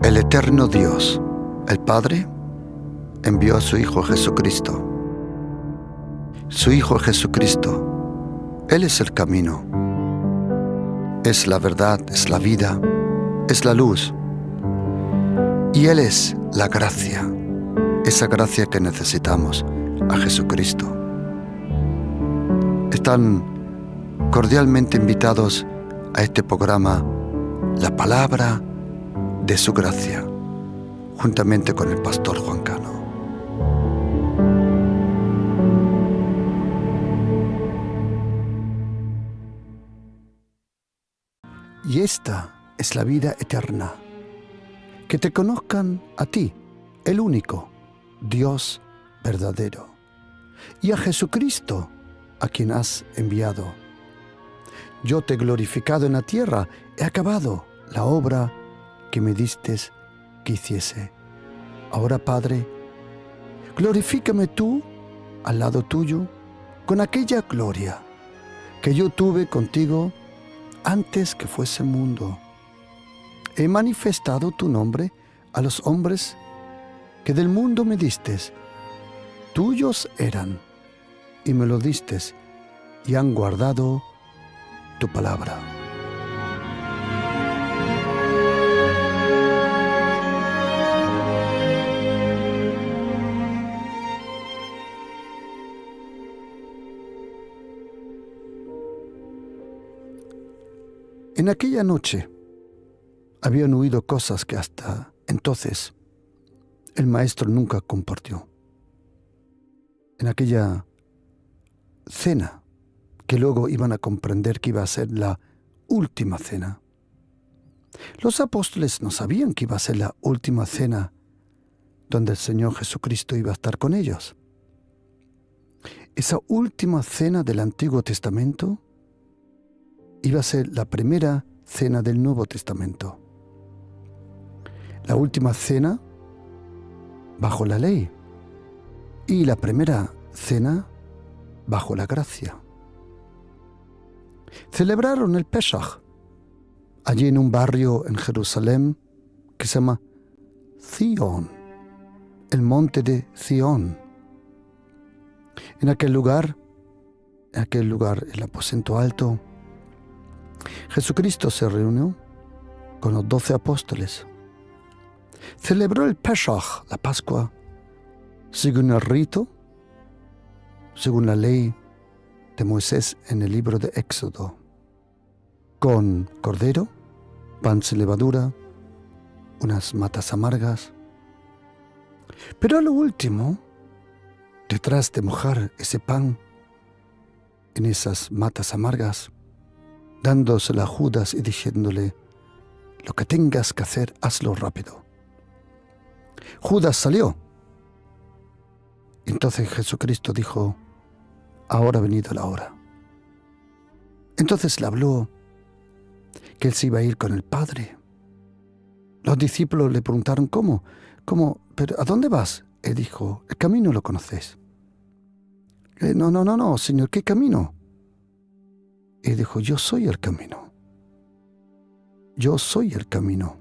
El eterno Dios, el Padre, envió a su Hijo Jesucristo. Su Hijo Jesucristo, Él es el camino, es la verdad, es la vida, es la luz. Y Él es la gracia, esa gracia que necesitamos, a Jesucristo. Están cordialmente invitados a este programa, La Palabra de su Gracia, juntamente con el pastor Juan Cano. Y esta es la vida eterna, que te conozcan a ti, el único Dios verdadero, y a Jesucristo, a quien has enviado. Yo te he glorificado en la tierra, he acabado la obra que me distes que hiciese. Ahora, Padre, glorifícame tú al lado tuyo con aquella gloria que yo tuve contigo antes que fuese el mundo. He manifestado tu nombre a los hombres que del mundo me distes. Tuyos eran, y me lo distes, y han guardado tu palabra. En aquella noche habían oído cosas que hasta entonces el maestro nunca compartió. En aquella cena que luego iban a comprender que iba a ser la última cena. Los apóstoles no sabían que iba a ser la última cena donde el Señor Jesucristo iba a estar con ellos. Esa última cena del Antiguo Testamento iba a ser la primera cena del Nuevo Testamento. La última cena bajo la ley y la primera cena bajo la gracia. Celebraron el Pesaj allí en un barrio en Jerusalén que se llama Zion, el monte de Zion. En aquel lugar, el aposento alto, Jesucristo se reunió con los 12 apóstoles. Celebró el Pesaj, la Pascua, según el rito, según la ley de Moisés en el libro de Éxodo, con cordero, pan sin levadura, unas matas amargas. Pero a lo último, detrás de mojar ese pan en esas matas amargas, dándosela a Judas y diciéndole: lo que tengas que hacer, hazlo rápido. Judas salió. Entonces Jesucristo dijo: ahora ha venido la hora. Entonces le habló que él se iba a ir con el Padre. Los discípulos le preguntaron: ¿Cómo? ¿Pero a dónde vas? Él dijo: el camino lo conocéis. No, Señor, ¿qué camino? Él dijo: yo soy el camino. Yo soy el camino.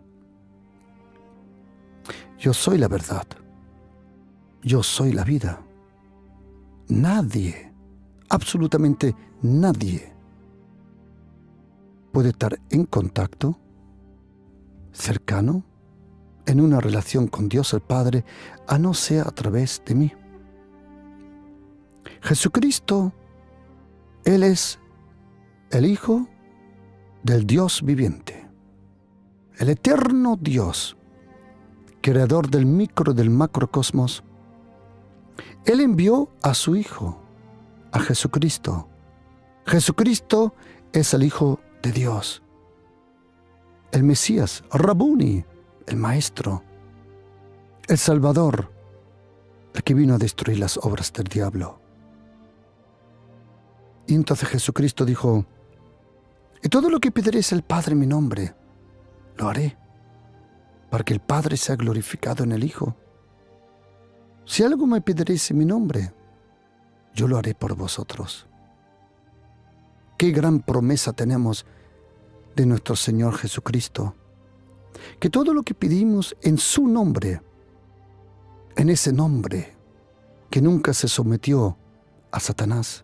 Yo soy la verdad. Yo soy la vida. Nadie, absolutamente nadie, puede estar en contacto, cercano, en una relación con Dios el Padre, a no ser a través de mí. Jesucristo, Él es el Hijo del Dios viviente, el eterno Dios, creador del micro del macrocosmos. Él envió a su Hijo, a Jesucristo. Jesucristo es el Hijo de Dios, el Mesías, Rabuni, el Maestro, el Salvador, el que vino a destruir las obras del diablo. Y entonces Jesucristo dijo: y todo lo que pediréis al Padre en mi nombre, lo haré, para que el Padre sea glorificado en el Hijo. Si algo me pediréis en mi nombre, yo lo haré por vosotros. Qué gran promesa tenemos de nuestro Señor Jesucristo. que todo lo que pedimos en su nombre, en ese nombre que nunca se sometió a Satanás.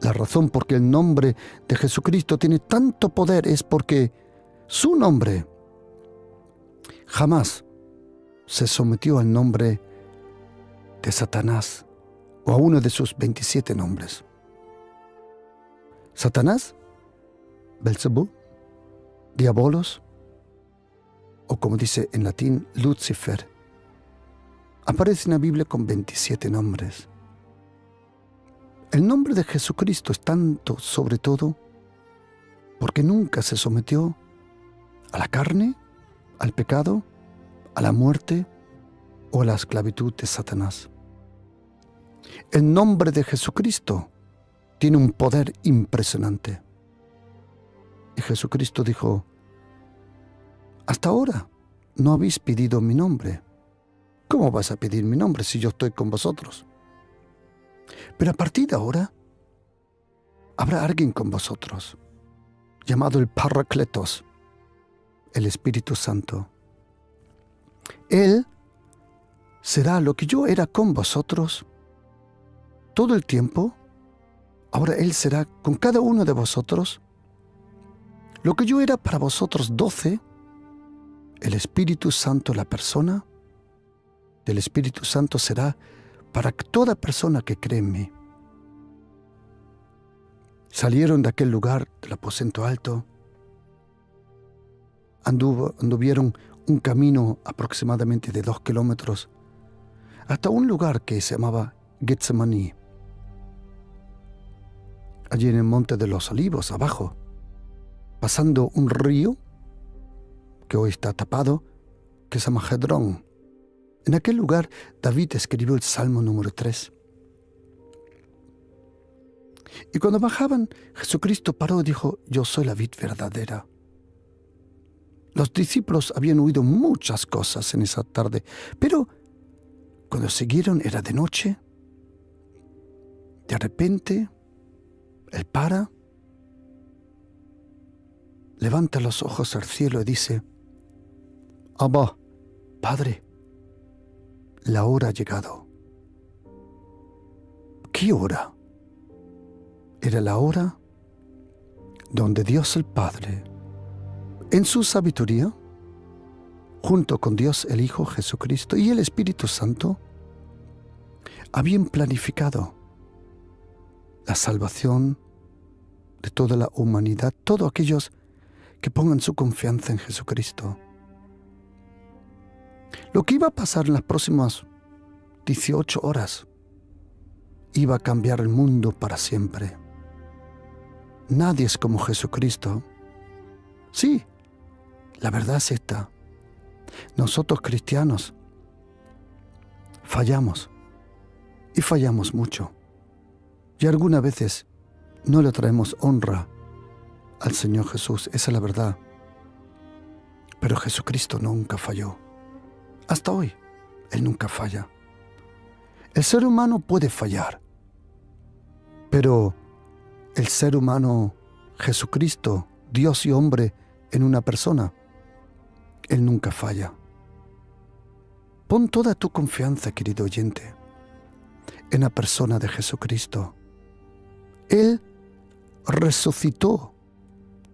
La razón por qué el nombre de Jesucristo tiene tanto poder es porque su nombre jamás se sometió al nombre de Satanás o a uno de sus 27 nombres. Satanás, Belzebú, Diabolos, o como dice en latín, Lucifer, aparece en la Biblia con 27 nombres. El nombre de Jesucristo es tanto sobre todo porque nunca se sometió a la carne, al pecado, a la muerte o a la esclavitud de Satanás. El nombre de Jesucristo tiene un poder impresionante. Y Jesucristo dijo: hasta ahora no habéis pedido mi nombre. ¿Cómo vas a pedir mi nombre si yo estoy con vosotros? Pero a partir de ahora habrá alguien con vosotros, llamado el Paracletos, el Espíritu Santo. Él será lo que yo era con vosotros todo el tiempo. Ahora Él será con cada uno de vosotros lo que yo era para vosotros 12. El Espíritu Santo, la persona del Espíritu Santo, será para toda persona que cree en mí. Salieron de aquel lugar, del aposento alto, anduvieron un camino aproximadamente de 2 kilómetros hasta un lugar que se llamaba Getsemaní, allí en el Monte de los Olivos, abajo, pasando un río que hoy está tapado, que se llama Gedrón. En aquel lugar David escribió el Salmo número 3. Y cuando bajaban, Jesucristo paró y dijo: yo soy la vid verdadera. Los discípulos habían oído muchas cosas en esa tarde, pero cuando siguieron era de noche. De repente, Él para, levanta los ojos al cielo y dice: Abba, Padre, la hora ha llegado. ¿Qué hora? Era la hora donde Dios el Padre, en su sabiduría, junto con Dios el Hijo Jesucristo y el Espíritu Santo, habían planificado la salvación de toda la humanidad, todos aquellos que pongan su confianza en Jesucristo. Lo que iba a pasar en las próximas 18 horas iba a cambiar el mundo para siempre. Nadie es como Jesucristo. Sí, la verdad es esta. Nosotros cristianos fallamos y fallamos mucho. Y algunas veces no le traemos honra al Señor Jesús. Esa es la verdad. Pero Jesucristo nunca falló. Hasta hoy, Él nunca falla. El ser humano puede fallar, pero el ser humano, Jesucristo, Dios y hombre en una persona, Él nunca falla. Pon toda tu confianza, querido oyente, en la persona de Jesucristo. Él resucitó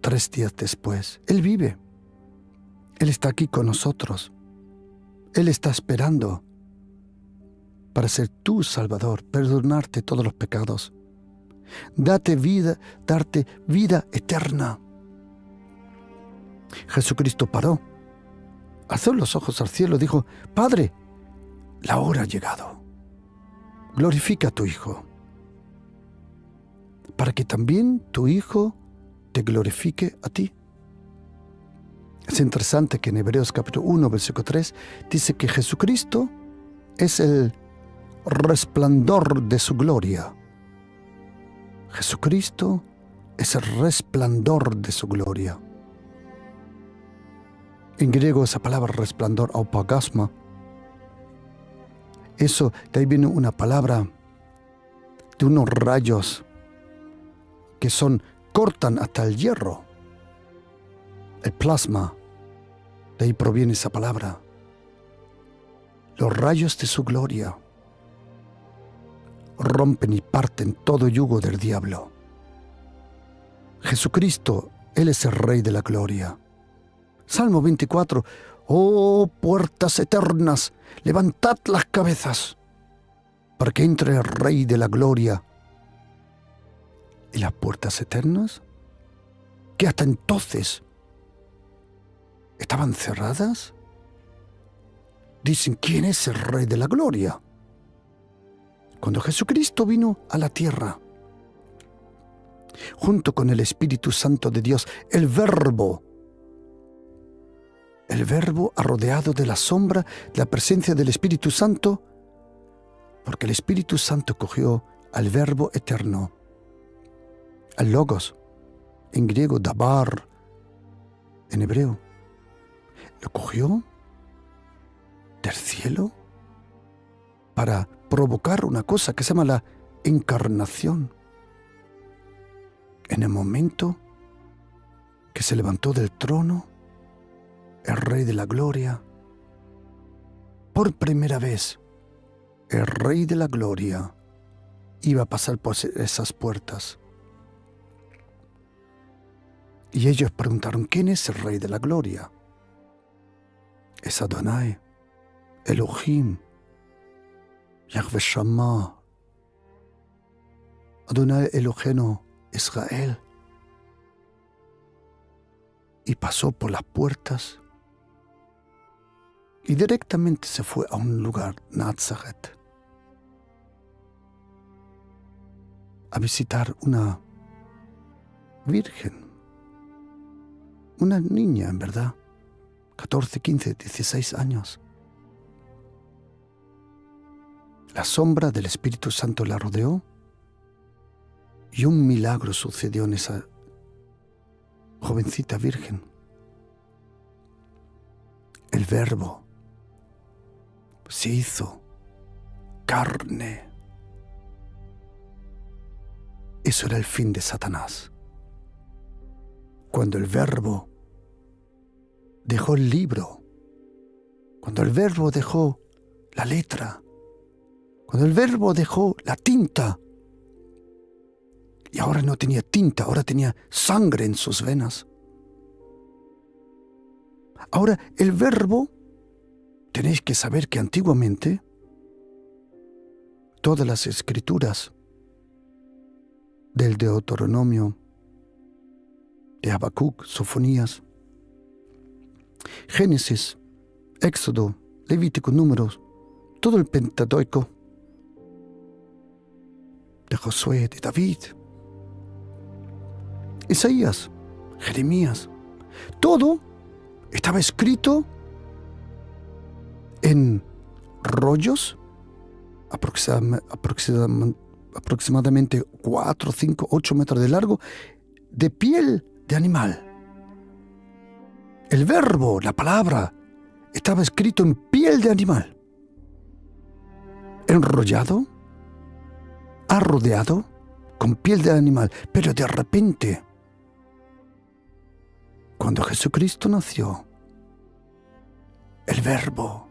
3 días después. Él vive. Él está aquí con nosotros. Él está esperando para ser tu Salvador, perdonarte todos los pecados, darte vida eterna. Jesucristo paró, alzó los ojos al cielo y dijo: Padre, la hora ha llegado. Glorifica a tu Hijo, para que también tu Hijo te glorifique a ti. Es interesante que en Hebreos capítulo 1, versículo 3, dice que Jesucristo es el resplandor de su gloria. Jesucristo es el resplandor de su gloria. En griego esa palabra resplandor, aupagasma, eso, de ahí viene una palabra de unos rayos que cortan hasta el hierro, el plasma. De ahí proviene esa palabra. Los rayos de su gloria rompen y parten todo yugo del diablo. Jesucristo, Él es el Rey de la gloria. Salmo 24. Oh, puertas eternas, levantad las cabezas, para que entre el Rey de la gloria. ¿Y las puertas eternas? Que hasta entonces estaban cerradas. Dicen, ¿quién es el Rey de la gloria? Cuando Jesucristo vino a la tierra, junto con el Espíritu Santo de Dios, el Verbo ha rodeado de la sombra de la presencia del Espíritu Santo, porque el Espíritu Santo cogió al Verbo eterno, al Logos, en griego, Dabar, en hebreo. Lo cogió del cielo para provocar una cosa que se llama la encarnación. En el momento que se levantó del trono, el Rey de la gloria, por primera vez, el Rey de la gloria iba a pasar por esas puertas. Y ellos preguntaron, ¿quién es el Rey de la gloria? Es Adonai, Elohim, Yahweh Shammah, Adonai Eloheno Israel. Y pasó por las puertas y directamente se fue a un lugar, Nazaret, a visitar una virgen, una niña en verdad, 14, 15, 16 años. La sombra del Espíritu Santo la rodeó y un milagro sucedió en esa jovencita virgen. El Verbo se hizo carne. Eso era el fin de Satanás. Cuando el Verbo dejó el libro, cuando el Verbo dejó la letra, cuando el Verbo dejó la tinta, y ahora no tenía tinta, ahora tenía sangre en sus venas. Ahora el Verbo, tenéis que saber que antiguamente todas las escrituras del Deuteronomio, de Habacuc, Sofonías, Génesis, Éxodo, Levítico, Números, todo el Pentateuco, de Josué, de David, Isaías, Jeremías, todo estaba escrito en rollos aproximadamente 4, 5, 8 metros de largo, de piel de animal. El Verbo, la palabra, estaba escrito en piel de animal, enrollado, arrodeado con piel de animal. Pero de repente, cuando Jesucristo nació, el Verbo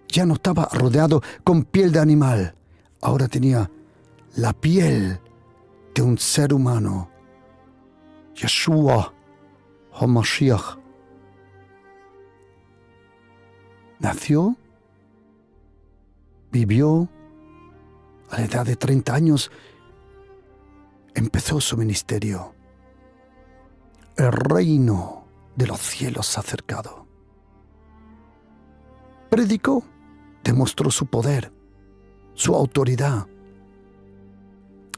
ya no estaba rodeado con piel de animal, ahora tenía la piel de un ser humano. Yeshua HaMashiach nació, vivió, a la edad de 30 años, empezó su ministerio. El reino de los cielos se ha acercado. Predicó, demostró su poder, su autoridad,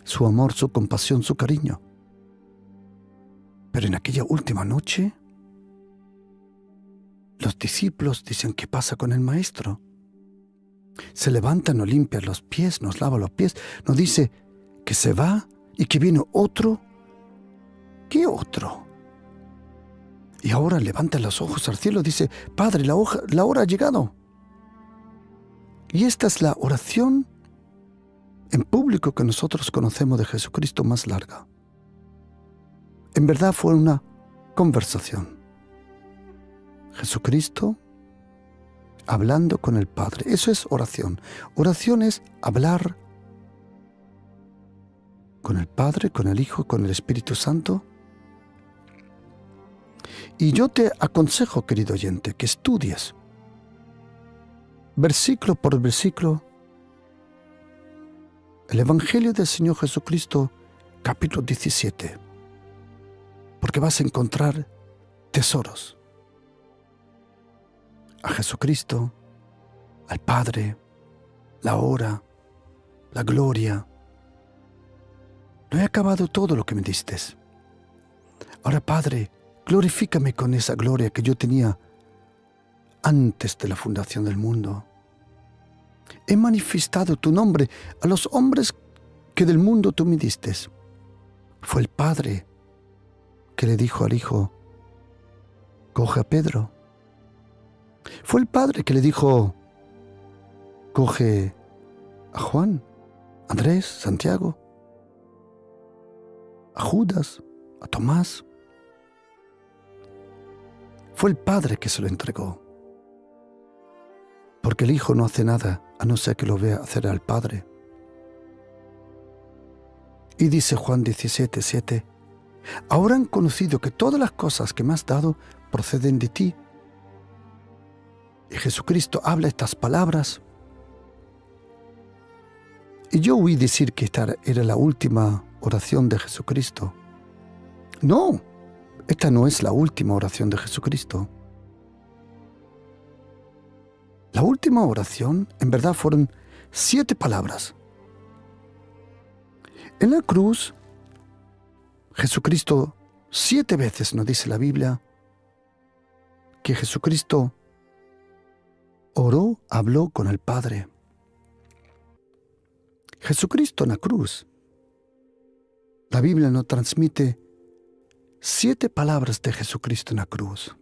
su amor, su compasión, su cariño. Pero en aquella última noche, los discípulos dicen, ¿qué pasa con el maestro? Se levanta, nos limpia los pies, nos lava los pies, nos dice que se va y que viene otro. ¿Qué otro? Y ahora levanta los ojos al cielo y dice, Padre, la hora ha llegado. Y esta es la oración en público que nosotros conocemos de Jesucristo más larga. En verdad fue una conversación. Jesucristo hablando con el Padre. Eso es oración. Oración es hablar con el Padre, con el Hijo, con el Espíritu Santo. Y yo te aconsejo, querido oyente, que estudies versículo por versículo el Evangelio del Señor Jesucristo, capítulo 17, porque vas a encontrar tesoros. A Jesucristo, al Padre, la hora, la gloria. No he acabado todo lo que me diste. Ahora, Padre, glorifícame con esa gloria que yo tenía antes de la fundación del mundo. He manifestado tu nombre a los hombres que del mundo tú me diste. Fue el Padre que le dijo al Hijo, coge a Pedro. Fue el Padre que le dijo, coge a Juan, Andrés, Santiago, a Judas, a Tomás. Fue el Padre que se lo entregó. Porque el Hijo no hace nada a no ser que lo vea hacer al Padre. Y dice Juan 17:7, ahora han conocido que todas las cosas que me has dado proceden de ti. Y Jesucristo habla estas palabras. Y yo oí decir que esta era la última oración de Jesucristo. No, esta no es la última oración de Jesucristo. La última oración, en verdad, fueron 7 palabras. En la cruz, Jesucristo 7 veces, nos dice la Biblia, que Jesucristo oró, habló con el Padre. Jesucristo en la cruz. La Biblia nos transmite 7 palabras de Jesucristo en la cruz.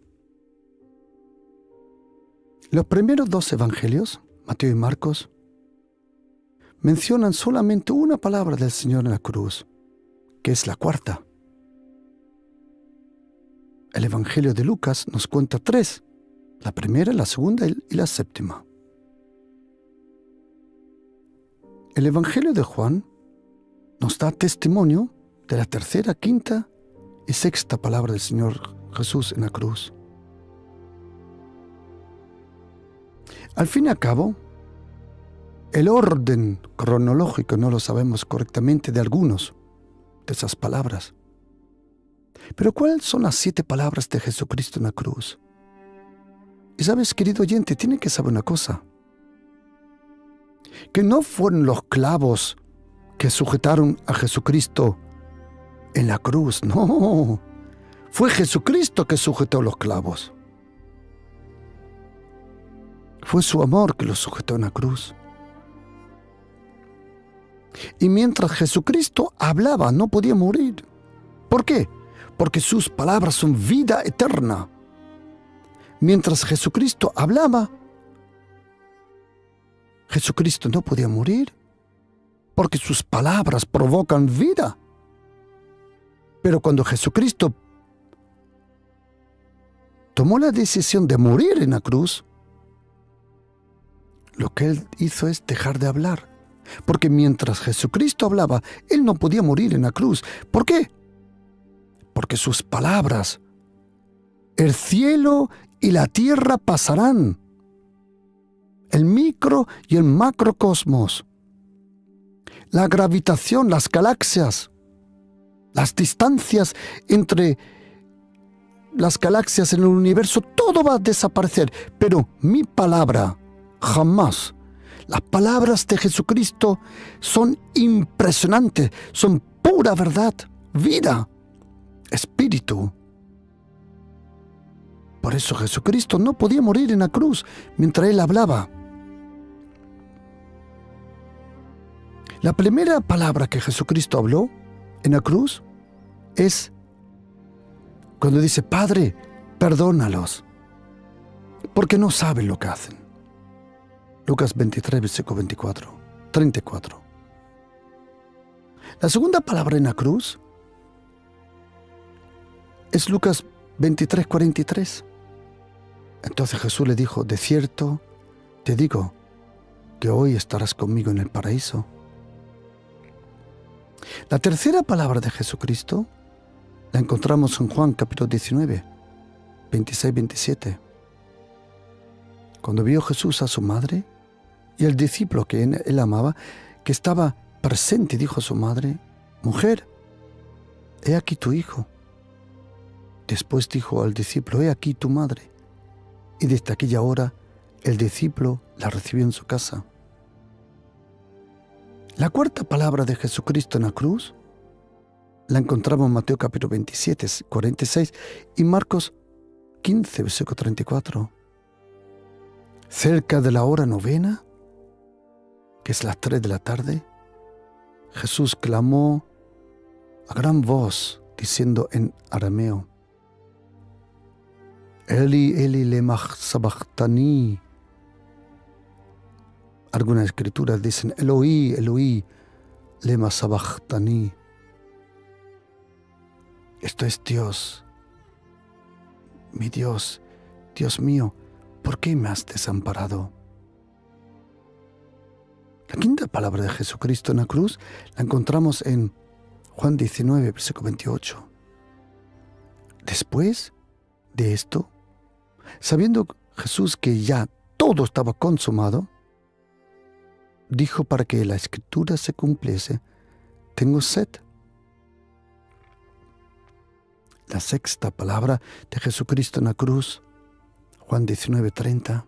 Los primeros 2 evangelios, Mateo y Marcos, mencionan solamente una palabra del Señor en la cruz, que es la 4. El evangelio de Lucas nos cuenta 3, la primera, la segunda y la 7. El evangelio de Juan nos da testimonio de la 3ª, 5ª y 6ª palabra del Señor Jesús en la cruz. Al fin y al cabo, el orden cronológico no lo sabemos correctamente de algunos de esas palabras. Pero ¿cuáles son las 7 palabras de Jesucristo en la cruz? Y sabes, querido oyente, tienes que saber una cosa. Que no fueron los clavos que sujetaron a Jesucristo en la cruz, no. Fue Jesucristo que sujetó los clavos. Fue su amor que lo sujetó en la cruz. Y mientras Jesucristo hablaba, no podía morir. ¿Por qué? Porque sus palabras son vida eterna. Mientras Jesucristo hablaba, Jesucristo no podía morir, porque sus palabras provocan vida. Pero cuando Jesucristo tomó la decisión de morir en la cruz, lo que Él hizo es dejar de hablar. Porque mientras Jesucristo hablaba, Él no podía morir en la cruz. ¿Por qué? Porque sus palabras, el cielo y la tierra pasarán. El micro y el macrocosmos, la gravitación, las galaxias, las distancias entre las galaxias en el universo, todo va a desaparecer. Pero mi palabra, jamás. Las palabras de Jesucristo son impresionantes, son pura verdad, vida, espíritu. Por eso Jesucristo no podía morir en la cruz mientras Él hablaba. La primera palabra que Jesucristo habló en la cruz es cuando dice, Padre, perdónalos, porque no saben lo que hacen. Lucas 23, versículo 34. La segunda palabra en la cruz es Lucas 23, 43. Entonces Jesús le dijo, de cierto te digo que hoy estarás conmigo en el paraíso. La tercera palabra de Jesucristo la encontramos en Juan capítulo 19, 26-27. Cuando vio Jesús a su madre y al discípulo que él amaba, que estaba presente, dijo a su madre, mujer, he aquí tu hijo. Después dijo al discípulo, he aquí tu madre. Y desde aquella hora el discípulo la recibió en su casa. La cuarta palabra de Jesucristo en la cruz la encontramos en Mateo capítulo 27, 46 y Marcos 15, versículo 34. Cerca de la hora novena, que es las 3 de la tarde, Jesús clamó a gran voz, diciendo en arameo, Eli, Eli, lema sabachthani. Algunas escrituras dicen, Eloi, Eloi, lema sabachthani. Esto es Dios, mi Dios, Dios mío, ¿por qué me has desamparado? La quinta palabra de Jesucristo en la cruz la encontramos en Juan 19, versículo 28. Después de esto, sabiendo Jesús que ya todo estaba consumado, dijo para que la escritura se cumpliese, tengo sed. La sexta palabra de Jesucristo en la cruz, Juan 19:30.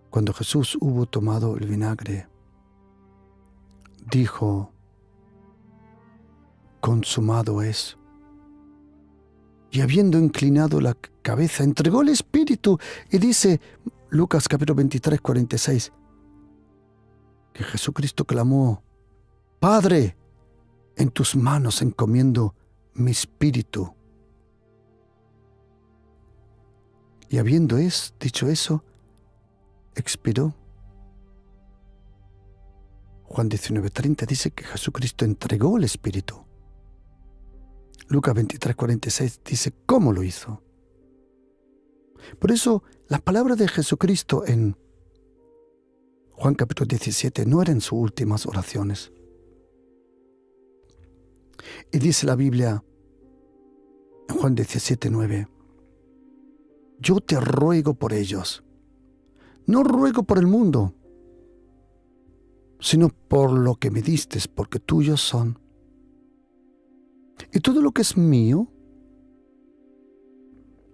Cuando Jesús hubo tomado el vinagre, dijo, consumado es. Y habiendo inclinado la cabeza, entregó el Espíritu. Y dice Lucas capítulo 23, 46, que Jesucristo clamó, Padre, en tus manos encomiendo mi espíritu. Y habiendo dicho eso, expiró. Juan 19:30 dice que Jesucristo entregó el Espíritu. Lucas 23:46 dice cómo lo hizo. Por eso, las palabras de Jesucristo en Juan capítulo 17 no eran sus últimas oraciones. Y dice la Biblia en Juan 17:9, yo te ruego por ellos. No ruego por el mundo, sino por lo que me diste, porque tuyos son. Y todo lo que es mío,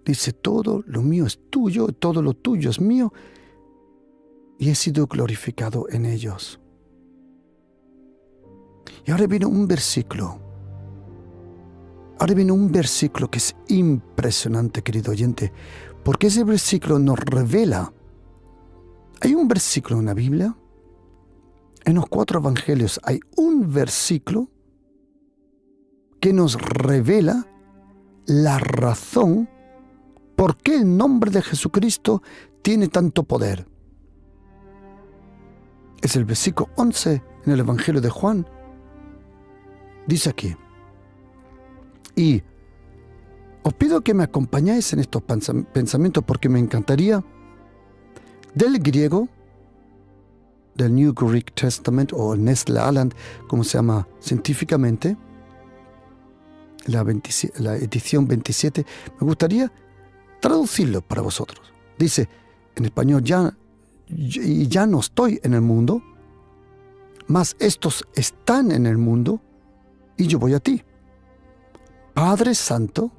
dice, todo lo mío es tuyo, todo lo tuyo es mío, y he sido glorificado en ellos. Y ahora viene un versículo. Ahora viene un versículo que es impresionante, querido oyente, porque ese versículo nos revela. Hay un versículo en la Biblia, en los 4 evangelios hay un versículo que nos revela la razón por qué el nombre de Jesucristo tiene tanto poder. Es el versículo 11 en el Evangelio de Juan. Dice aquí, y os pido que me acompañáis en estos pensamientos porque me encantaría. Del griego, del New Greek Testament o el Nestle Aland, como se llama científicamente, la edición 27, me gustaría traducirlo para vosotros. Dice en español, ya no estoy en el mundo, mas estos están en el mundo y yo voy a ti. Padre Santo,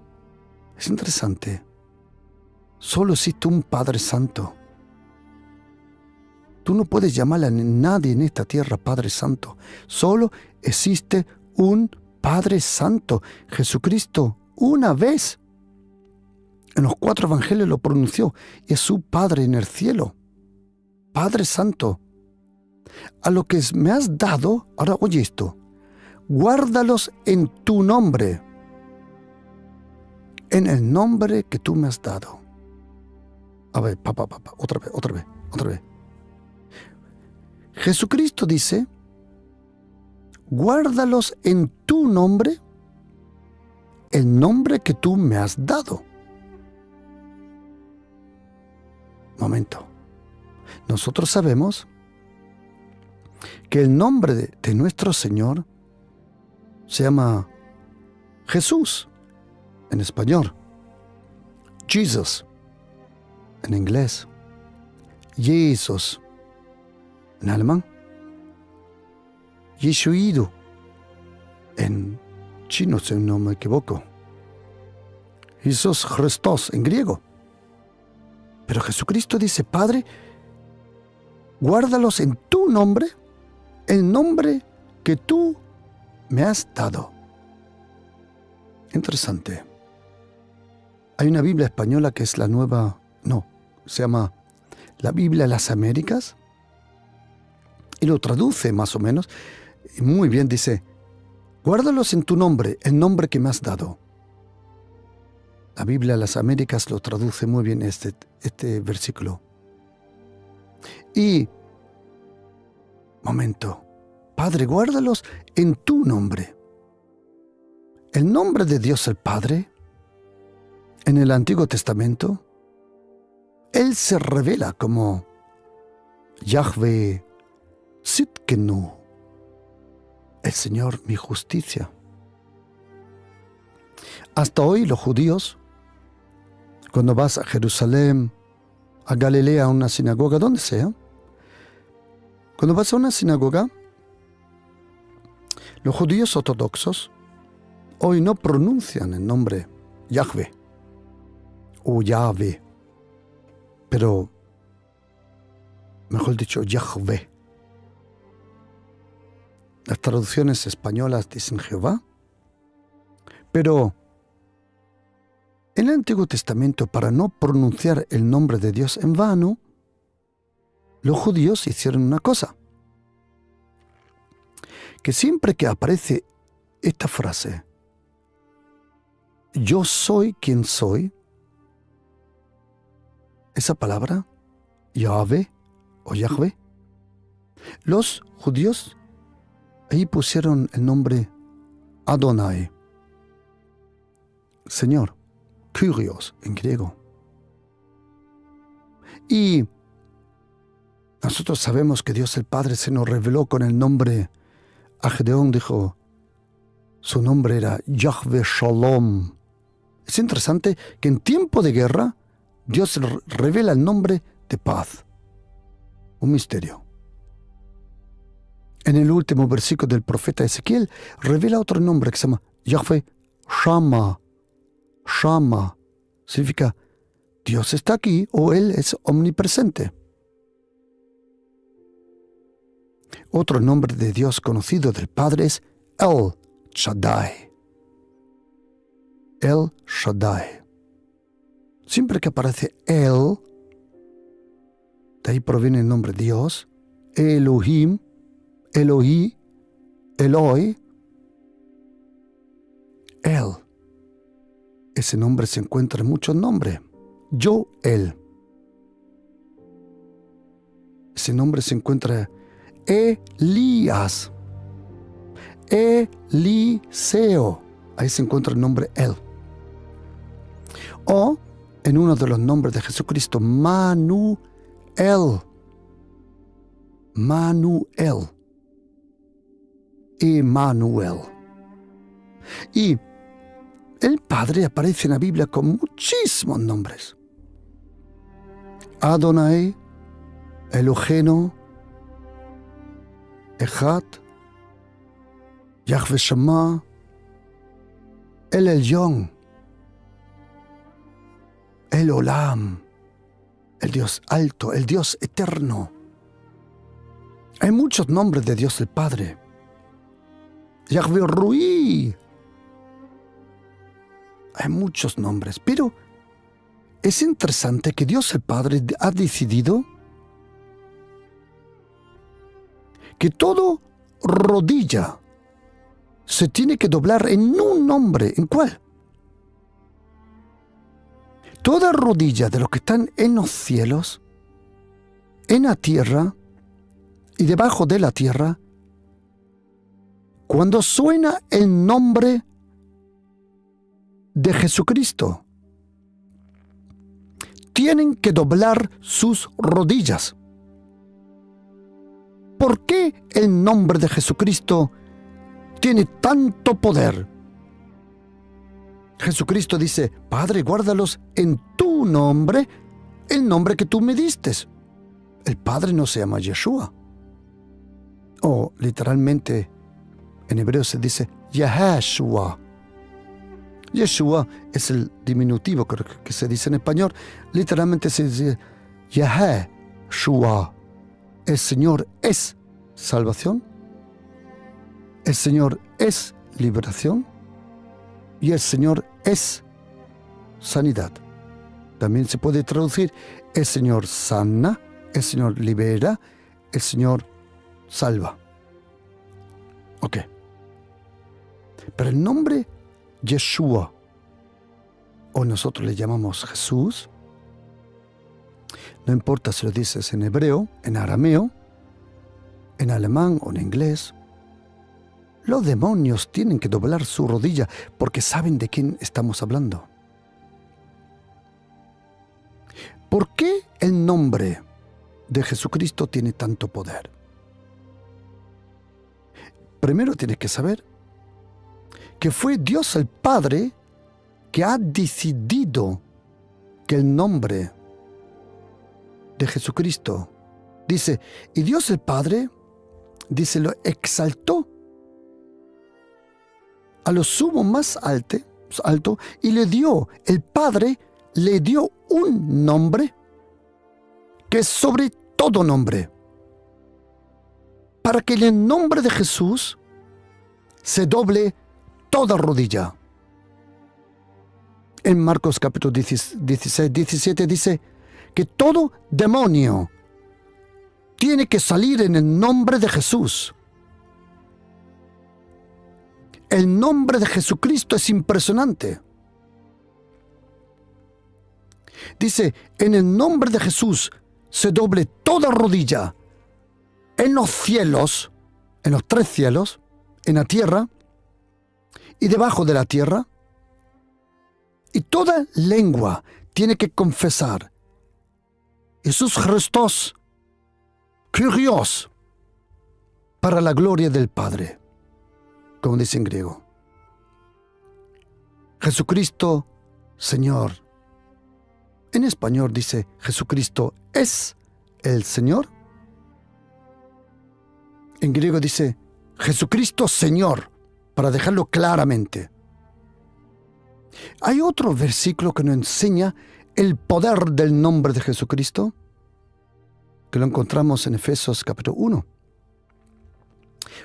es interesante, solo existe un Padre Santo. Tú no puedes llamarle a nadie en esta tierra Padre Santo. Solo existe un Padre Santo. Jesucristo, una vez, en los 4 evangelios lo pronunció, y es su Padre en el cielo. Padre Santo, a lo que me has dado, ahora oye esto, guárdalos en tu nombre, en el nombre que tú me has dado. A ver, otra vez. Jesucristo dice, guárdalos en tu nombre, el nombre que tú me has dado. Momento. Nosotros sabemos que el nombre de nuestro Señor se llama Jesús en español, Jesus en inglés, Jesus en alemán, Yeshuido en chino, si no me equivoco, Jesús Christos en griego. Pero Jesucristo dice: Padre, guárdalos en tu nombre, el nombre que tú me has dado. Interesante. Hay una Biblia española que es la nueva, se llama la Biblia de las Américas, y lo traduce más o menos, y muy bien, dice: guárdalos en tu nombre, el nombre que me has dado. La Biblia de las Américas lo traduce muy bien este versículo. Y, momento, Padre, guárdalos en tu nombre. El nombre de Dios el Padre, en el Antiguo Testamento, Él se revela como Yahweh Sitkenu, el Señor mi justicia. Hasta hoy los judíos, cuando vas a Jerusalén, a Galilea, a una sinagoga, donde sea, cuando vas a una sinagoga, los judíos ortodoxos hoy no pronuncian el nombre Yahweh o Yahvé, pero, mejor dicho, Yahvé. Las traducciones españolas dicen Jehová, pero en el Antiguo Testamento, para no pronunciar el nombre de Dios en vano, los judíos hicieron una cosa: que siempre que aparece esta frase, yo soy quien soy, esa palabra, Yahvé o Yahvé, los judíos ahí pusieron el nombre Adonai, Señor, Kyrios en griego. Y nosotros sabemos que Dios el Padre se nos reveló con el nombre. A Gedeón dijo, su nombre era Yahvé Shalom. Es interesante que en tiempo de guerra Dios revela el nombre de paz. Un misterio. En el último versículo del profeta Ezequiel revela otro nombre que se llama Yahvé Shama. Shama significa Dios está aquí o Él es omnipresente. Otro nombre de Dios conocido del Padre es El Shaddai. El Shaddai. Siempre que aparece El, de ahí proviene el nombre Dios, Elohim, Elohi, Eloi, El. Ese nombre se encuentra en muchos nombres. Yo, Él. Ese nombre se encuentra Elías, Eliseo. Ahí se encuentra el nombre Él. O en uno de los nombres de Jesucristo, Manuel. Manuel. Emmanuel. Y el Padre aparece en la Biblia con muchísimos nombres. Adonai, Eloheno, Echad, Yahvé Shammah, El Elyon, El Olam, el Dios alto, el Dios eterno. Hay muchos nombres de Dios el Padre. Yahvé Ruí. Hay muchos nombres, pero es interesante que Dios el Padre ha decidido que todo rodilla se tiene que doblar en un nombre. ¿En cuál? Toda rodilla de los que están en los cielos, en la tierra y debajo de la tierra, cuando suena el nombre de Jesucristo, tienen que doblar sus rodillas. ¿Por qué el nombre de Jesucristo tiene tanto poder? Jesucristo dice: Padre, guárdalos en tu nombre, el nombre que tú me diste. El Padre no se llama Yeshua. O literalmente en hebreo se dice Yahashua. Yeshua es el diminutivo, creo que se dice en español. Literalmente se dice Yahashua. El Señor es salvación. El Señor es liberación. Y el Señor es sanidad. También se puede traducir: el Señor sana, el Señor libera, el Señor salva. Ok. Pero el nombre Yeshua, o nosotros le llamamos Jesús, no importa si lo dices en hebreo, en arameo, en alemán o en inglés, los demonios tienen que doblar su rodilla porque saben de quién estamos hablando. ¿Por qué el nombre de Jesucristo tiene tanto poder? Primero tienes que saber que fue Dios el Padre que ha decidido que el nombre de Jesucristo, dice, y Dios el Padre, dice, lo exaltó a lo sumo más alto y le dio, el Padre le dio un nombre que es sobre todo nombre, para que en el nombre de Jesús se doble toda rodilla. En Marcos capítulo 16, 17 dice que todo demonio tiene que salir en el nombre de Jesús. El nombre de Jesucristo es impresionante. Dice, en el nombre de Jesús se doble toda rodilla en los cielos, en los tres cielos, en la tierra y debajo de la tierra, y toda lengua tiene que confesar: Jesús Christos, Kyrios, para la gloria del Padre, como dice en griego. Jesucristo, Señor. En español dice: Jesucristo es el Señor. En griego dice: Jesucristo, Señor, para dejarlo claramente. Hay otro versículo que nos enseña el poder del nombre de Jesucristo, que lo encontramos en Efesios capítulo 1.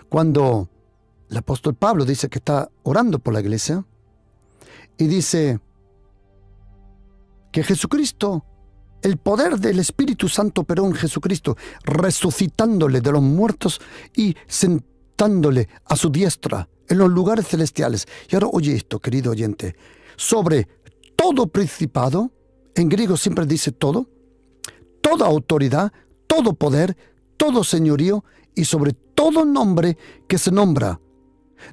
Cuando el apóstol Pablo dice que está orando por la iglesia, y dice que Jesucristo, el poder del Espíritu Santo operó en Jesucristo, resucitándole de los muertos y sentándole a su diestra en los lugares celestiales. Y ahora oye esto, querido oyente: sobre todo principado, en griego siempre dice todo, toda autoridad, todo poder, todo señorío y sobre todo nombre que se nombra,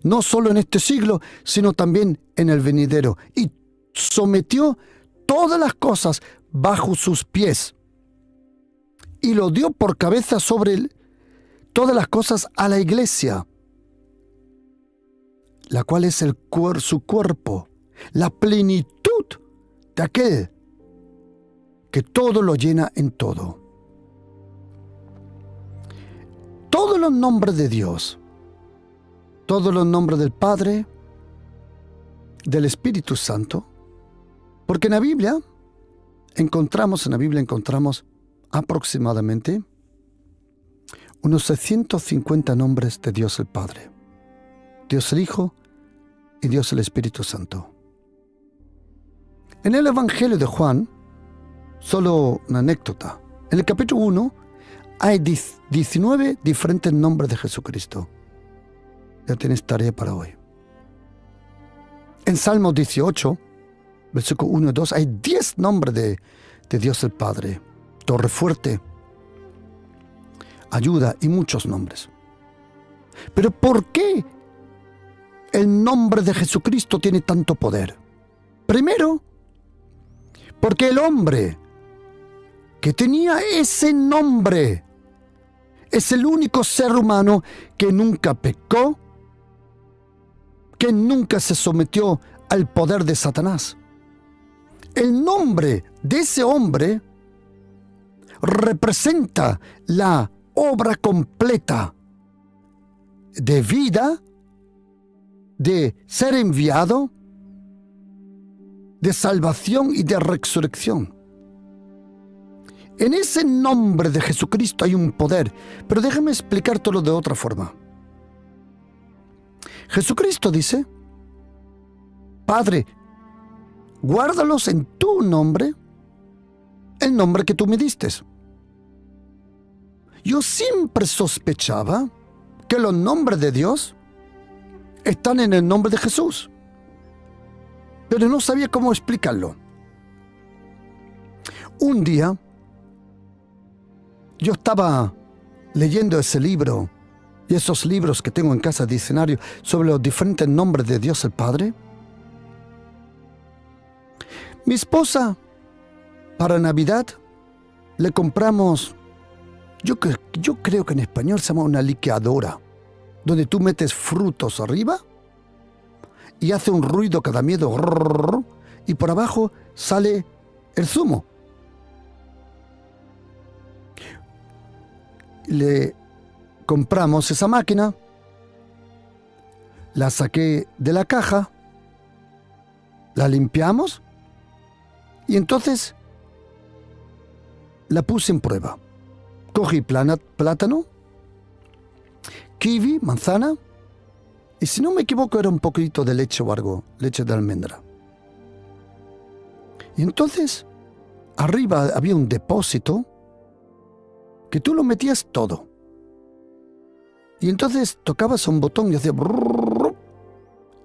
no solo en este siglo, sino también en el venidero. Y sometió todas las cosas bajo sus pies y lo dio por cabeza sobre todas las cosas a la iglesia, la cual es su cuerpo, la plenitud de aquel que todo lo llena en todo. Todos los nombres de Dios, todos los nombres del Padre, del Espíritu Santo, porque en la Biblia encontramos aproximadamente unos 650 nombres de Dios el Padre, Dios el Hijo y Dios el Espíritu Santo. En el Evangelio de Juan, solo una anécdota, en el capítulo 1 hay 19 diferentes nombres de Jesucristo. Ya tienes tarea para hoy. En Salmos 18, versículo 1 y 2, hay 10 nombres de Dios el Padre: Torre fuerte, ayuda y muchos nombres. Pero ¿por qué el nombre de Jesucristo tiene tanto poder? Primero, porque el hombre que tenía ese nombre. Es el único ser humano que nunca pecó, que nunca se sometió al poder de Satanás. El nombre de ese hombre representa la obra completa de vida, de ser enviado, de salvación y de resurrección. En ese nombre de Jesucristo hay un poder, pero déjame explicártelo de otra forma. Jesucristo dice: Padre, guárdalos en tu nombre, el nombre que tú me diste. Yo siempre sospechaba que los nombres de Dios están en el nombre de Jesús, pero no sabía cómo explicarlo. Un día, yo estaba leyendo ese libro y esos libros que tengo en casa, diccionario, sobre los diferentes nombres de Dios el Padre. Mi esposa, para Navidad, le compramos, yo creo que en español se llama una licuadora, donde tú metes frutos arriba y hace un ruido que da miedo, y por abajo sale el zumo. Le compramos esa máquina, la saqué de la caja, la limpiamos y entonces la puse en prueba. Cogí plátano, kiwi, manzana, y si no me equivoco era un poquito de leche o algo, leche de almendra. Y entonces arriba había un depósito que tú lo metías todo. Y entonces tocabas un botón y hacía brrr,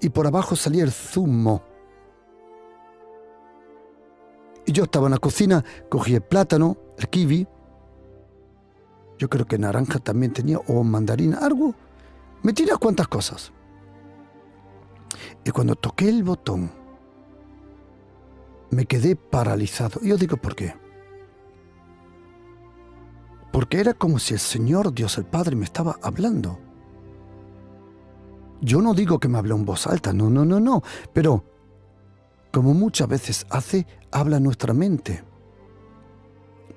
y por abajo salía el zumo. Y yo estaba en la cocina, cogí el plátano, el kiwi, yo creo que naranja también tenía, o mandarina, algo. Metí unas cuantas cosas. Y cuando toqué el botón, me quedé paralizado. Y yo digo, ¿por qué? Porque era como si el Señor, Dios el Padre, me estaba hablando. Yo no digo que me habló en voz alta, no. Pero, como muchas veces hace, habla nuestra mente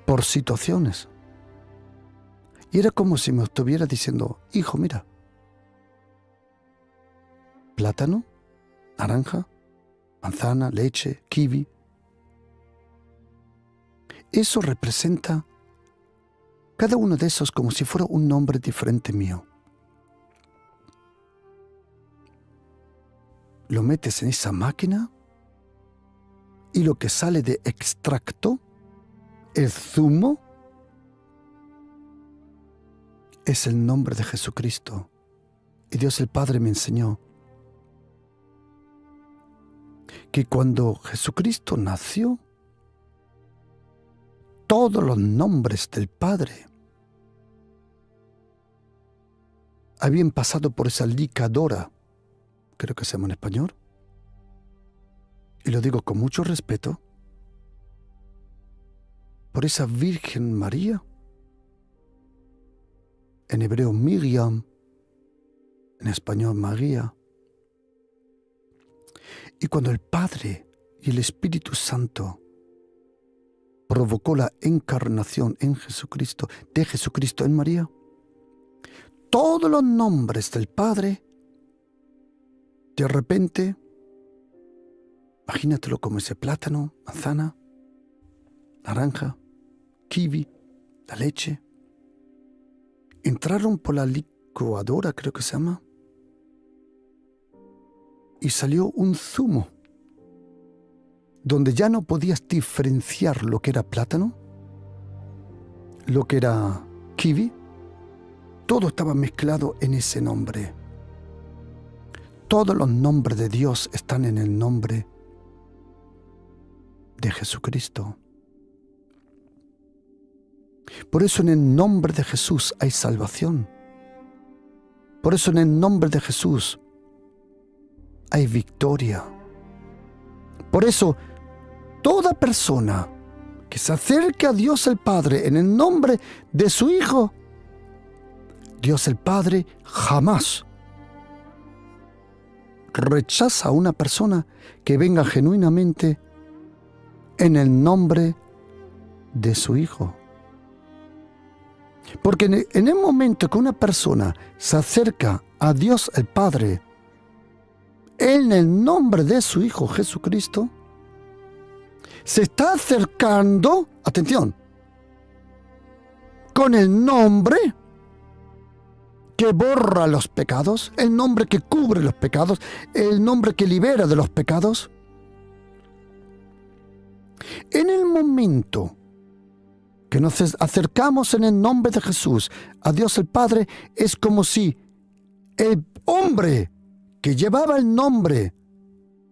por situaciones. Y era como si me estuviera diciendo: hijo, mira, plátano, naranja, manzana, leche, kiwi. Eso representa cada uno de esos como si fuera un nombre diferente mío. Lo metes en esa máquina y lo que sale de extracto, el zumo, es el nombre de Jesucristo. Y Dios el Padre me enseñó que cuando Jesucristo nació, todos los nombres del Padre habían pasado por esa licuadora, creo que se llama en español, y lo digo con mucho respeto, por esa Virgen María, en hebreo Miriam, en español María. Y cuando el Padre y el Espíritu Santo provocó la encarnación en Jesucristo, de Jesucristo en María, todos los nombres del Padre, de repente, imagínatelo como ese plátano, manzana, naranja, kiwi, la leche, entraron por la licuadora, creo que se llama, y salió un zumo, donde ya no podías diferenciar lo que era plátano, lo que era kiwi, todo estaba mezclado en ese nombre. Todos los nombres de Dios están en el nombre de Jesucristo. Por eso en el nombre de Jesús hay salvación. Por eso en el nombre de Jesús hay victoria. Por eso toda persona que se acerque a Dios el Padre en el nombre de su Hijo, Dios el Padre jamás rechaza a una persona que venga genuinamente en el nombre de su Hijo. Porque en el momento que una persona se acerca a Dios el Padre en el nombre de su Hijo Jesucristo, se está acercando, atención, con el nombre que borra los pecados, el nombre que cubre los pecados, el nombre que libera de los pecados. En el momento que nos acercamos en el nombre de Jesús a Dios el Padre, es como si el hombre que llevaba el nombre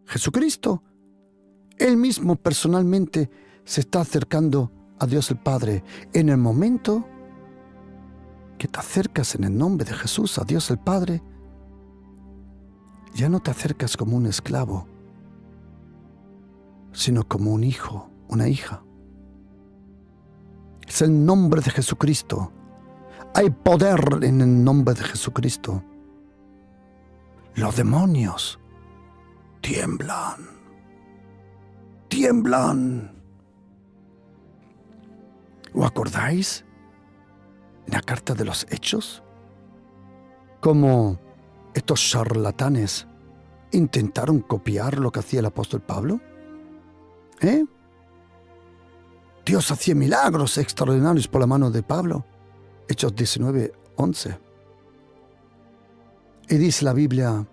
Jesucristo, él mismo personalmente se está acercando a Dios el Padre. En el momento que te acercas en el nombre de Jesús a Dios el Padre, ya no te acercas como un esclavo, sino como un hijo, una hija. Es el nombre de Jesucristo. Hay poder en el nombre de Jesucristo. Los demonios tiemblan. Tiemblan. ¿Os acordáis en la carta de los Hechos? Cómo estos charlatanes intentaron copiar lo que hacía el apóstol Pablo. Dios hacía milagros extraordinarios por la mano de Pablo. Hechos 19:11. Y dice la Biblia,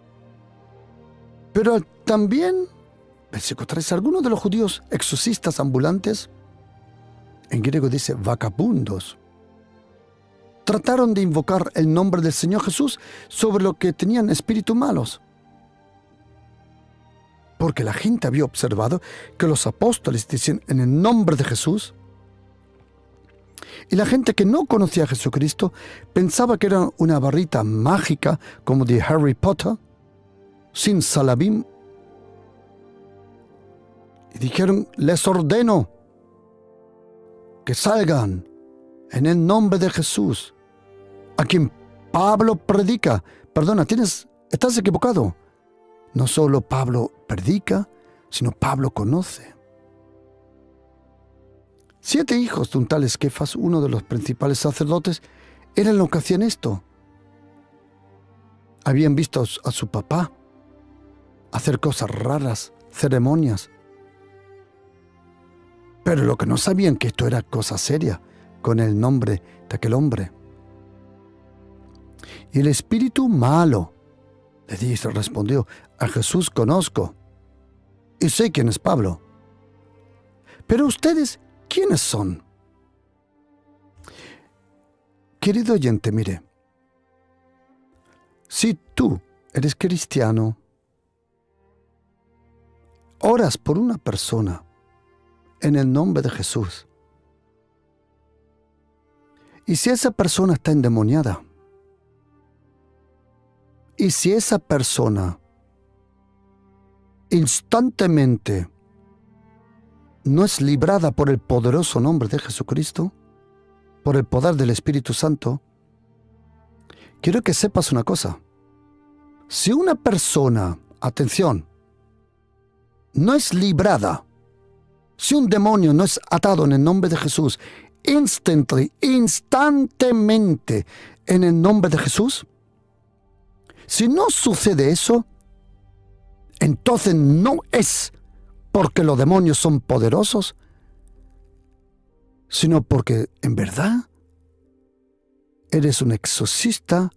pero también, versículo 3, algunos de los judíos exorcistas ambulantes, en griego dice vagabundos, trataron de invocar el nombre del Señor Jesús sobre lo que tenían espíritus malos. Porque la gente había observado que los apóstoles decían en el nombre de Jesús, y la gente que no conocía a Jesucristo pensaba que era una varita mágica como de Harry Potter, sin salabim. Y dijeron, les ordeno que salgan en el nombre de Jesús, a quien Pablo predica. Perdona, estás equivocado. No solo Pablo predica, sino Pablo conoce. 7 hijos de un tal Esquefas, uno de los principales sacerdotes, eran los que hacían esto. Habían visto a su papá hacer cosas raras, ceremonias. Pero lo que no sabían que esto era cosa seria, con el nombre de aquel hombre. Y el espíritu malo le dice, respondió, a Jesús conozco y sé quién es Pablo. Pero ustedes, ¿quiénes son? Querido oyente, mire, si tú eres cristiano, oras por una persona en el nombre de Jesús, y si esa persona está endemoniada, y si esa persona instantáneamente no es librada por el poderoso nombre de Jesucristo, por el poder del Espíritu Santo, quiero que sepas una cosa. Si una persona, atención, no es librada, si un demonio no es atado en el nombre de Jesús, instantáneamente en el nombre de Jesús, si no sucede eso, entonces no es porque los demonios son poderosos, sino porque en verdad eres un exorcista,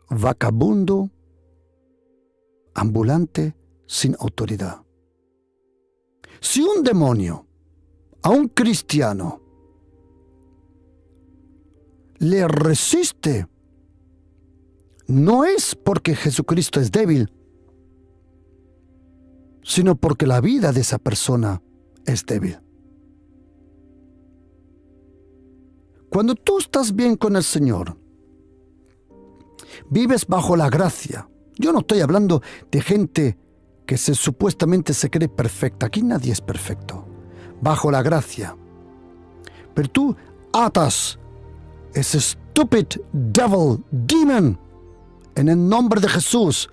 vagabundo, ambulante, sin autoridad. Si un demonio a un cristiano le resiste, no es porque Jesucristo es débil, sino porque la vida de esa persona es débil. Cuando tú estás bien con el Señor, vives bajo la gracia. Yo no estoy hablando de gente que supuestamente se cree perfecta. Aquí nadie es perfecto. bajo la gracia. Pero tú atas ese stupid devil, demon, en el nombre de Jesús.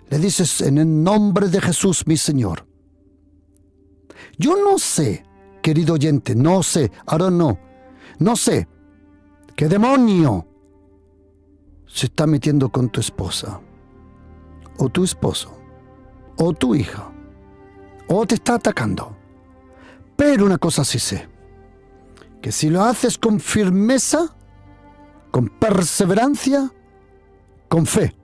Le dices, en el nombre de Jesús, mi Señor. Yo no sé, querido oyente, no sé, ahora no sé qué demonio se está metiendo con tu esposa, o tu esposo, o tu hija, o te está atacando. Pero una cosa sí sé, que si lo haces con firmeza, con perseverancia, con fe,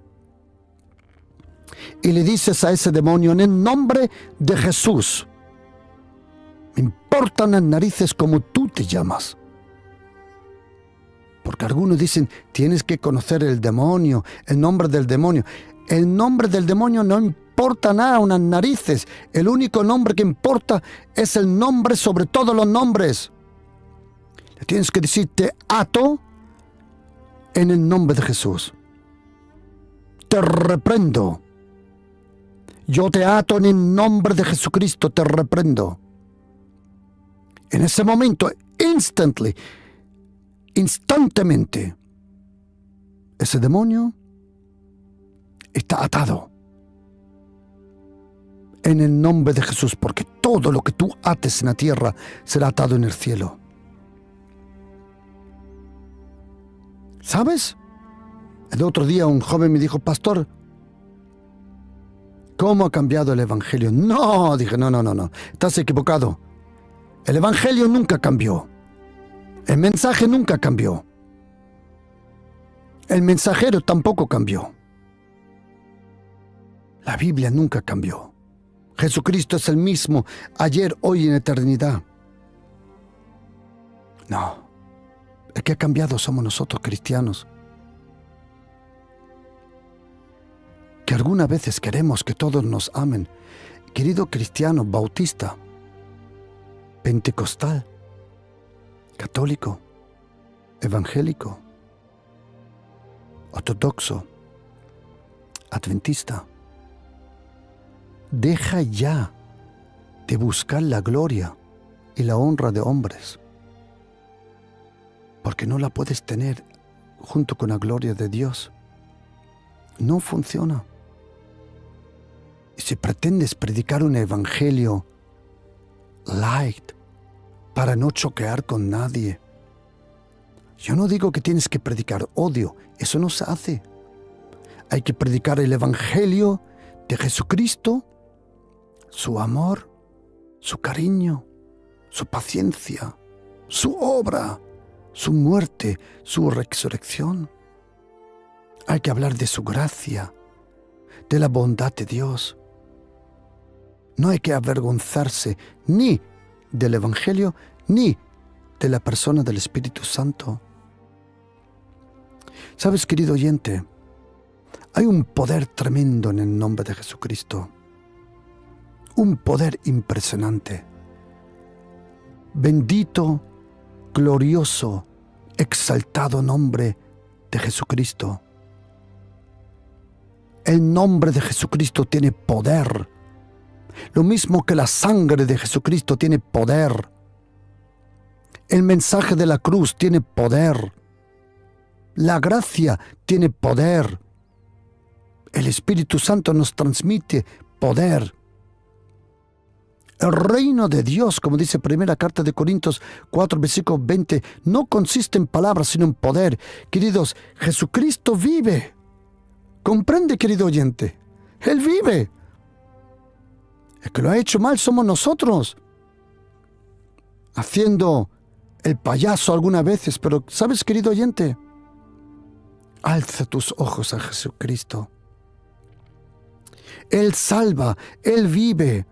y le dices a ese demonio, en el nombre de Jesús, me importan las narices como tú te llamas. Porque algunos dicen, tienes que conocer el demonio, el nombre del demonio. El nombre del demonio no importa nada, unas narices. El único nombre que importa es el nombre sobre todos los nombres. Le tienes que decir, te ato en el nombre de Jesús. Te reprendo. Yo te ato en el nombre de Jesucristo, te reprendo. En ese momento, instantáneamente, ese demonio está atado. En el nombre de Jesús, porque todo lo que tú ates en la tierra será atado en el cielo. ¿Sabes? El otro día un joven me dijo, pastor, ¿cómo ha cambiado el Evangelio? No, dije, no, estás equivocado. El Evangelio nunca cambió. El mensaje nunca cambió. El mensajero tampoco cambió. La Biblia nunca cambió. Jesucristo es el mismo ayer, hoy y en eternidad. No. El que ha cambiado somos nosotros, cristianos. Que algunas veces queremos que todos nos amen. Querido cristiano, bautista, pentecostal, católico, evangélico, ortodoxo, adventista, deja ya de buscar la gloria y la honra de hombres, porque no la puedes tener junto con la gloria de Dios. No funciona. Y si pretendes predicar un evangelio light para no choquear con nadie, yo no digo que tienes que predicar odio, eso no se hace. Hay que predicar el evangelio de Jesucristo, su amor, su cariño, su paciencia, su obra, su muerte, su resurrección. Hay que hablar de su gracia, de la bondad de Dios. No hay que avergonzarse ni del Evangelio, ni de la persona del Espíritu Santo. ¿Sabes, querido oyente? Hay un poder tremendo en el nombre de Jesucristo. Un poder impresionante. Bendito, glorioso, exaltado nombre de Jesucristo. El nombre de Jesucristo tiene poder. Lo mismo que la sangre de Jesucristo tiene poder. El mensaje de la cruz tiene poder. La gracia tiene poder. El Espíritu Santo nos transmite poder. El reino de Dios, como dice primera carta de Corintios 4, versículo 20, no consiste en palabras, sino en poder. Queridos, Jesucristo vive. ¿Comprende, querido oyente? Él vive. El que lo ha hecho mal somos nosotros, haciendo el payaso algunas veces. Pero, ¿sabes, querido oyente? Alza tus ojos a Jesucristo. Él salva, Él vive.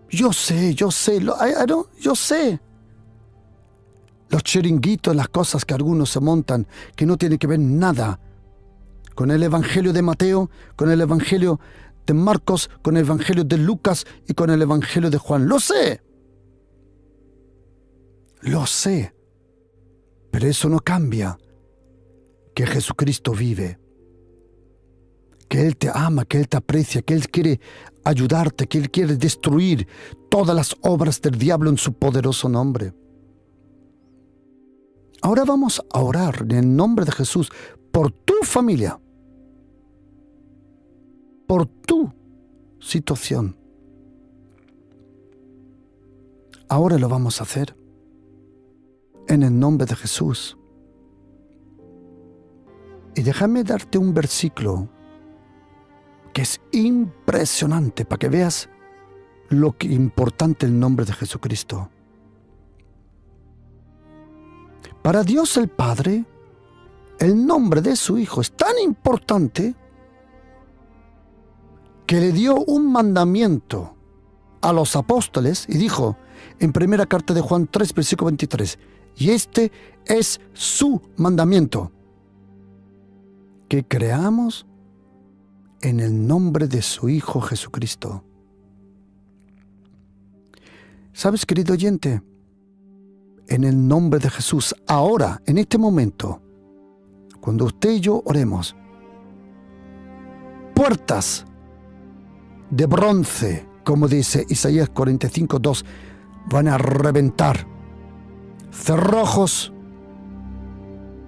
Yo sé. Yo sé. Los chiringuitos, las cosas que algunos se montan, que no tienen que ver nada con el Evangelio de Mateo, con el Evangelio de Marcos, con el Evangelio de Lucas y con el Evangelio de Juan. Lo sé. Pero eso no cambia que Jesucristo vive, que Él te ama, que Él te aprecia, que Él quiere ayudarte, que Él quiere destruir todas las obras del diablo en su poderoso nombre. Ahora vamos a orar en el nombre de Jesús por tu familia, por tu situación. Ahora lo vamos a hacer en el nombre de Jesús. Y déjame darte un versículo que es impresionante para que veas lo que importante el nombre de Jesucristo. Para Dios el Padre, el nombre de su Hijo es tan importante que le dio un mandamiento a los apóstoles y dijo en primera carta de Juan 3, versículo 23, y este es su mandamiento, que creamos en el nombre de su Hijo Jesucristo. ¿Sabes, querido oyente? En el nombre de Jesús, ahora, en este momento, cuando usted y yo oremos, puertas de bronce, como dice Isaías 45:2, van a reventar. Cerrojos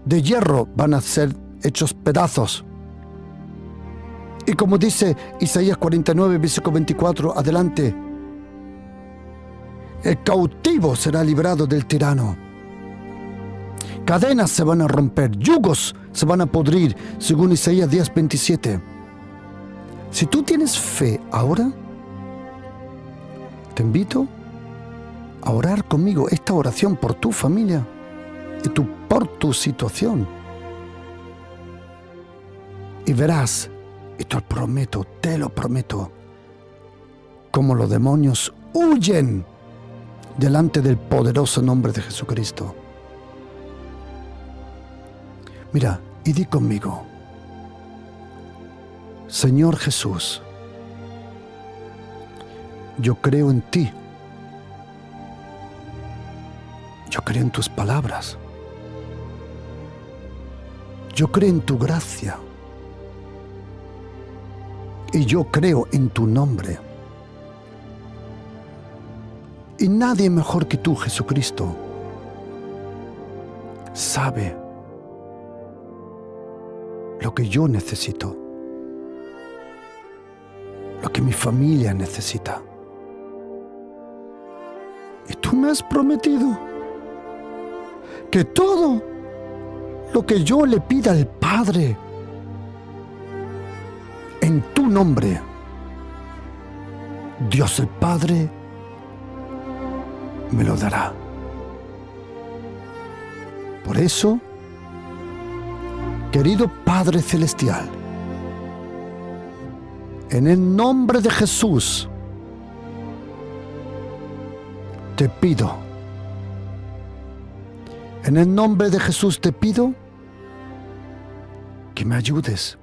de hierro van a ser hechos pedazos. Y como dice Isaías 49, versículo 24, adelante, el cautivo será librado del tirano. Cadenas se van a romper, yugos se van a podrir, según Isaías 10:27. Si tú tienes fe ahora, te invito a orar conmigo esta oración por tu familia y por tu situación. Y verás, y te lo prometo, cómo los demonios huyen delante del poderoso nombre de Jesucristo. Mira, y di conmigo: Señor Jesús, yo creo en ti. Yo creo en tus palabras. Yo creo en tu gracia. Y yo creo en tu nombre. Y nadie mejor que tú, Jesucristo, sabe lo que yo necesito, lo que mi familia necesita. Y tú me has prometido que todo lo que yo le pida al Padre en tu nombre, Dios el Padre me lo dará. Por eso, querido Padre Celestial, en el nombre de Jesús, te pido, en el nombre de Jesús te pido que me ayudes,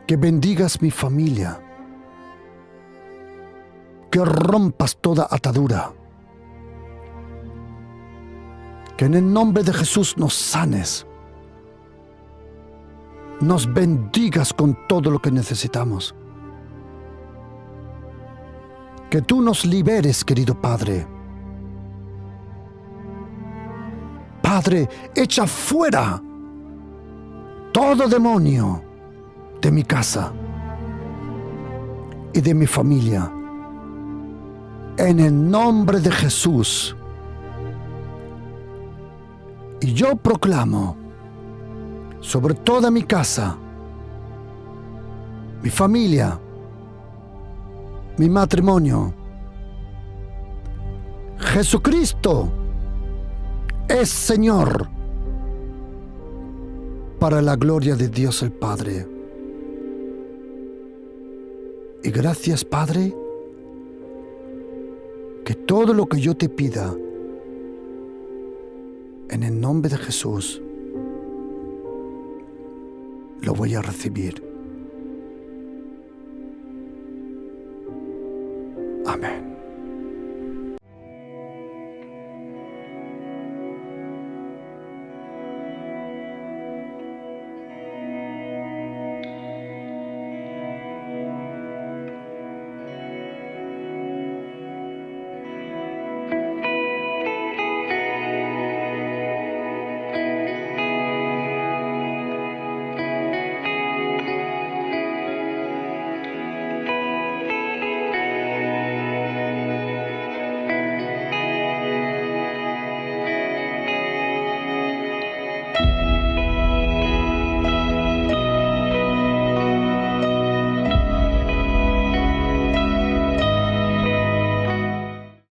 que bendigas mi familia, que rompas toda atadura, que en el nombre de Jesús nos sanes, nos bendigas con todo lo que necesitamos, que tú nos liberes, querido Padre. Padre, echa fuera todo demonio de mi casa y de mi familia. En el nombre de Jesús. Y yo proclamo sobre toda mi casa, mi familia, mi matrimonio: Jesucristo es Señor, para la gloria de Dios el Padre. Y gracias, Padre, que todo lo que yo te pida, en el nombre de Jesús, lo voy a recibir. Amén.